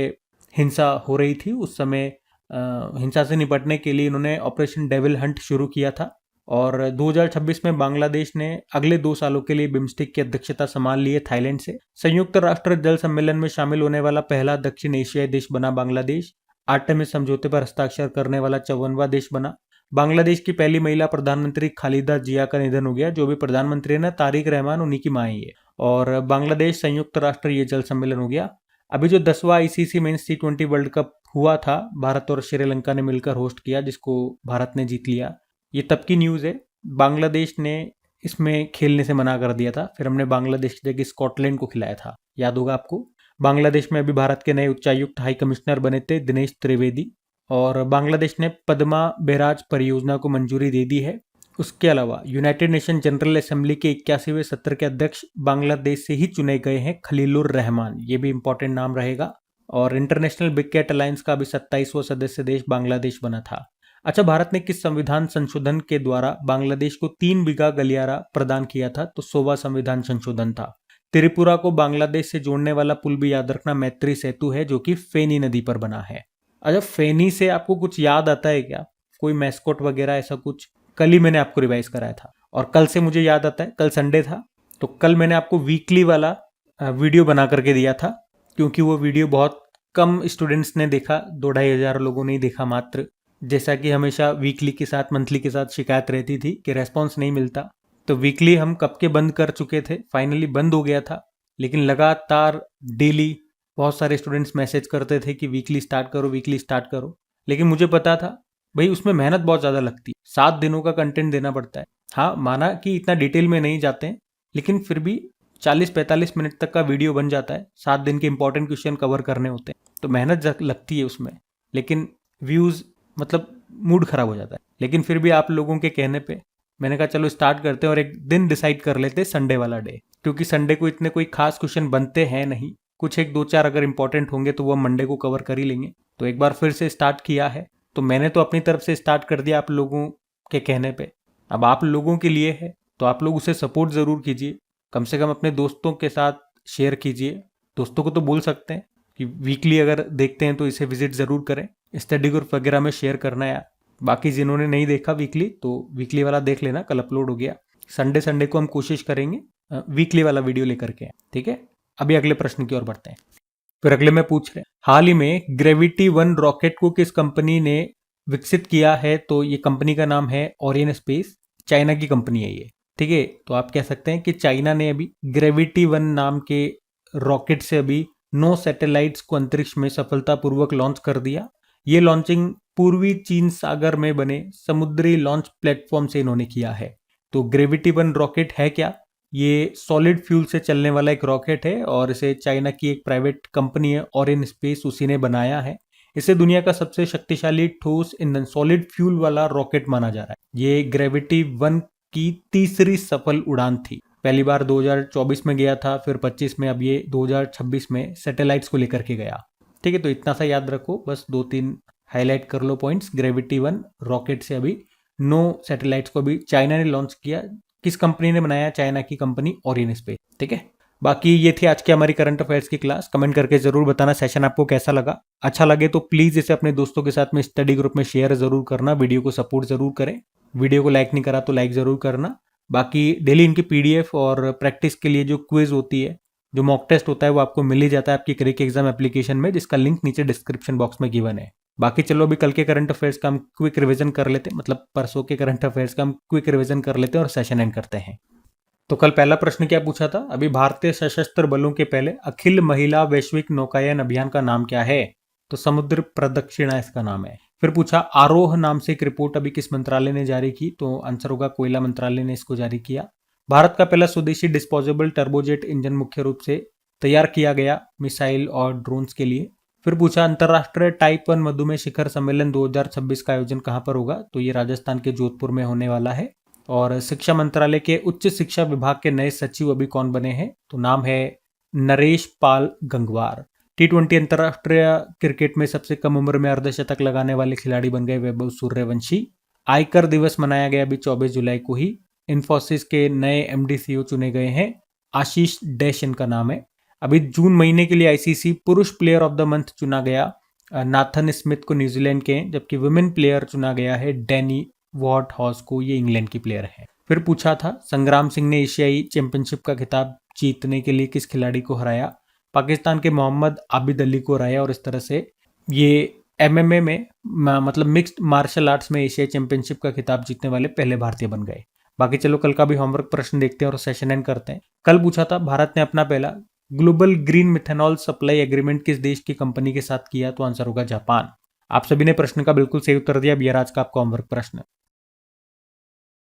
हिंसा हो रही थी उस समय हिंसा से निपटने के लिए इन्होंने ऑपरेशन डेविल हंट शुरू किया था। और 2026 में बांग्लादेश ने अगले 2 सालों के लिए बिम्स्टेक की अध्यक्षता संभाल ली है थाईलैंड से। संयुक्त राष्ट्र जल सम्मेलन में शामिल होने वाला पहला दक्षिण एशियाई देश बना बांग्लादेश। आर्टेमिस समझौते पर हस्ताक्षर करने वाला 54वां देश बना। बांग्लादेश की पहली महिला प्रधानमंत्री खालिदा जिया का निधन हो गया। जो भी प्रधानमंत्री है ना, तारिक रहमान, उन्हीं की मां ही है। और बांग्लादेश संयुक्त राष्ट्र ये जल सम्मेलन हो गया। अभी जो 10वां ICC men's T20 world cup हुआ था, भारत और श्रीलंका ने मिलकर होस्ट किया, जिसको भारत ने जीत लिया। ये तब की न्यूज है। बांग्लादेश ने इसमें खेलने से मना कर दिया था। फिर हमने बांग्लादेश की जगह स्कॉटलैंड को खिलाया था, याद होगा आपको। बांग्लादेश में अभी भारत के नए उच्चायुक्त हाई कमिश्नर बने थे दिनेश त्रिवेदी। और बांग्लादेश ने पद्मा बैराज परियोजना को मंजूरी दे दी है। उसके अलावा यूनाइटेड नेशन जनरल असेंबली के 81वें सत्र के अध्यक्ष बांग्लादेश से ही चुने गए हैं, खलीलुर रहमान। ये भी इंपॉर्टेंट नाम रहेगा। और इंटरनेशनल बिग कैट अलायंस का भी 27वां सदस्य देश बांग्लादेश बना था। अच्छा, भारत ने किस संविधान संशोधन के द्वारा बांग्लादेश को 3 बीघा गलियारा प्रदान किया था? तो 100वां संविधान संशोधन था। त्रिपुरा को बांग्लादेश से जोड़ने वाला पुल भी याद रखना मैत्री सेतु है, जो कि फेनी नदी पर बना है। अच्छा, फेनी से आपको कुछ याद आता है क्या? कोई मैस्कोट वगैरह ऐसा कुछ? कल ही मैंने आपको रिवाइज कराया था। और कल से मुझे याद आता है, कल संडे था तो कल मैंने आपको वीकली वाला वीडियो बना करके दिया था, क्योंकि वो वीडियो बहुत कम स्टूडेंट्स ने देखा, 2-2,500 लोगों ने ही देखा मात्र। जैसा कि हमेशा वीकली के साथ मंथली के साथ शिकायत रहती थी कि रेस्पॉन्स नहीं मिलता, तो वीकली हम कब के बंद कर चुके थे, फाइनली बंद हो गया था। लेकिन लगातार डेली बहुत सारे स्टूडेंट्स मैसेज करते थे कि वीकली स्टार्ट करो, वीकली स्टार्ट करो। लेकिन मुझे पता था भाई उसमें मेहनत बहुत ज़्यादा लगती है, 7 दिनों का कंटेंट देना पड़ता है। हाँ, माना कि इतना डिटेल में नहीं जाते हैं, लेकिन फिर भी 40-45 मिनट तक का वीडियो बन जाता है। 7 दिन के इंपॉर्टेंट क्वेश्चन कवर करने होते हैं, तो मेहनत लगती है उसमें। लेकिन व्यूज़ मतलब मूड खराब हो जाता है। लेकिन फिर भी आप लोगों के कहने पे मैंने कहा चलो स्टार्ट करते हैं और एक दिन डिसाइड कर लेते हैं, संडे वाला डे, क्योंकि संडे को इतने कोई खास क्वेश्चन बनते हैं नहीं। कुछ एक 2-4 अगर इंपॉर्टेंट होंगे तो वो हम मंडे को कवर कर ही लेंगे। तो एक बार फिर से स्टार्ट किया है, तो मैंने तो अपनी तरफ से स्टार्ट कर दिया आप लोगों के कहने पे। अब आप लोगों के लिए है तो आप लोग उसे सपोर्ट ज़रूर कीजिए, कम से कम अपने दोस्तों के साथ शेयर कीजिए। दोस्तों को तो बोल सकते हैं कि वीकली अगर देखते हैं तो इसे विजिट ज़रूर करें, स्टडी ग्रुप वगैरह में शेयर करना है। बाकी जिन्होंने नहीं देखा वीकली, तो वीकली वाला देख लेना, कल अपलोड हो गया। संडे को हम कोशिश करेंगे वीकली वाला वीडियो लेकर के, ठीक है। अभी अगले प्रश्न की ओर बढ़ते हैं। फिर अगले में पूछ रहे हैं, हाल ही में ग्रेविटी 1 रॉकेट को किस कंपनी ने विकसित किया है? तो ये कंपनी का नाम है ओरियन स्पेस, चाइना की कंपनी है ये, ठीक है। तो आप कह सकते हैं कि चाइना ने अभी ग्रेविटी 1 नाम के रॉकेट से अभी 9 सैटेलाइट्स को अंतरिक्ष में सफलतापूर्वक लॉन्च कर दिया। ये लॉन्चिंग पूर्वी चीन सागर में बने समुद्री लॉन्च प्लेटफॉर्म से इन्होंने किया है। तो ग्रेविटी 1 रॉकेट है क्या? ये सॉलिड फ्यूल से चलने वाला एक रॉकेट है और इसे चाइना की एक प्राइवेट कंपनी है ओरियन स्पेस, उसी ने बनाया है। इसे दुनिया का सबसे शक्तिशाली ठोस ईंधन सॉलिड फ्यूल वाला रॉकेट माना जा रहा है। ये ग्रेविटी 1 की तीसरी सफल उड़ान थी। पहली बार 2024 में गया था, फिर 25 में, अब ये 2026 में सैटेलाइट्स को लेकर के गया, ठीक है। तो इतना सा याद रखो, बस 2-3 हाईलाइट कर लो पॉइंट्स। ग्रेविटी 1 रॉकेट से अभी 9 सैटेलाइट्स को भी चाइना ने लॉन्च किया। किस कंपनी ने बनाया? चाइना की कंपनी ओरियन स्पेस, ठीक है। बाकी ये थी आज की हमारी करंट अफेयर्स की क्लास। कमेंट करके जरूर बताना सेशन आपको कैसा लगा। अच्छा लगे तो प्लीज इसे अपने दोस्तों के साथ में स्टडी ग्रुप में शेयर जरूर करना, वीडियो को सपोर्ट जरूर करें। वीडियो को लाइक नहीं करा तो लाइक जरूर करना। बाकी डेली इनकी पीडीएफ और प्रैक्टिस के लिए जो क्विज होती है, जो मॉक टेस्ट होता है, वो आपको मिल ही जाता है आपकी क्रिक एग्जाम एप्लीकेशन में, जिसका लिंक नीचे डिस्क्रिप्शन बॉक्स में गिवन है। बाकी चलो अभी कल के करंट अफेयर्स का हम क्विक रिवीजन कर लेते हैं, मतलब परसों के करंट अफेयर्स का हम क्विक रिवीजन कर लेते हैं और सेशन एंड करते हैं। तो कल पहला प्रश्न क्या पूछा था? अभी भारतीय सशस्त्र बलों के पहले अखिल महिला वैश्विक नौकायन अभियान का नाम क्या है? तो समुद्र प्रदक्षिणा इसका नाम है। फिर पूछा आरोह नाम से एक रिपोर्ट अभी किस मंत्रालय ने जारी की? तो आंसर होगा कोयला मंत्रालय ने इसको जारी किया। भारत का पहला स्वदेशी डिस्पोजेबल टर्बोजेट इंजन मुख्य रूप से तैयार किया गया मिसाइल और ड्रोन्स के लिए। फिर पूछा अंतरराष्ट्रीय टाइप 1 मधुमेह शिखर सम्मेलन 2026 का आयोजन कहां पर होगा? तो ये राजस्थान के जोधपुर में होने वाला है। और शिक्षा मंत्रालय के उच्च शिक्षा विभाग के नए सचिव अभी कौन बने हैं? तो नाम है नरेश पाल गंगवार। T20 अंतरराष्ट्रीय क्रिकेट में सबसे कम उम्र में अर्धशतक लगाने वाले खिलाड़ी बन गए वैभव सूर्यवंशी। आयकर दिवस मनाया गया अभी 24 जुलाई को ही। इन्फोसिस के नए MD CEO चुने गए हैं, आशीष डैश इनका नाम है। अभी जून महीने के लिए ICC पुरुष प्लेयर ऑफ द मंथ चुना गया नाथन स्मिथ को न्यूजीलैंड के, जबकि वुमेन प्लेयर चुना गया है डैनी वॉट हॉस को, ये इंग्लैंड की प्लेयर है। फिर पूछा था संग्राम सिंह ने एशियाई चैंपियनशिप का खिताब जीतने के लिए किस खिलाड़ी को हराया? पाकिस्तान के मोहम्मद आबिद अली को हराया। और इस तरह से ये MMA में मतलब मिक्स्ड मार्शल आर्ट्स में एशियाई चैंपियनशिप का खिताब जीतने वाले पहले भारतीय बन गए। बाकी चलो कल का भी होमवर्क प्रश्न देखते हैं और सेशन एंड करते हैं। कल पूछा था भारत ने अपना पहला global green methanol supply agreement किस देश की कंपनी के साथ किया? तो आंसर होगा जापान। आप सभी ने प्रश्न का बिल्कुल सही उत्तर दिया। अब आज का आपका होमवर्क प्रश्न,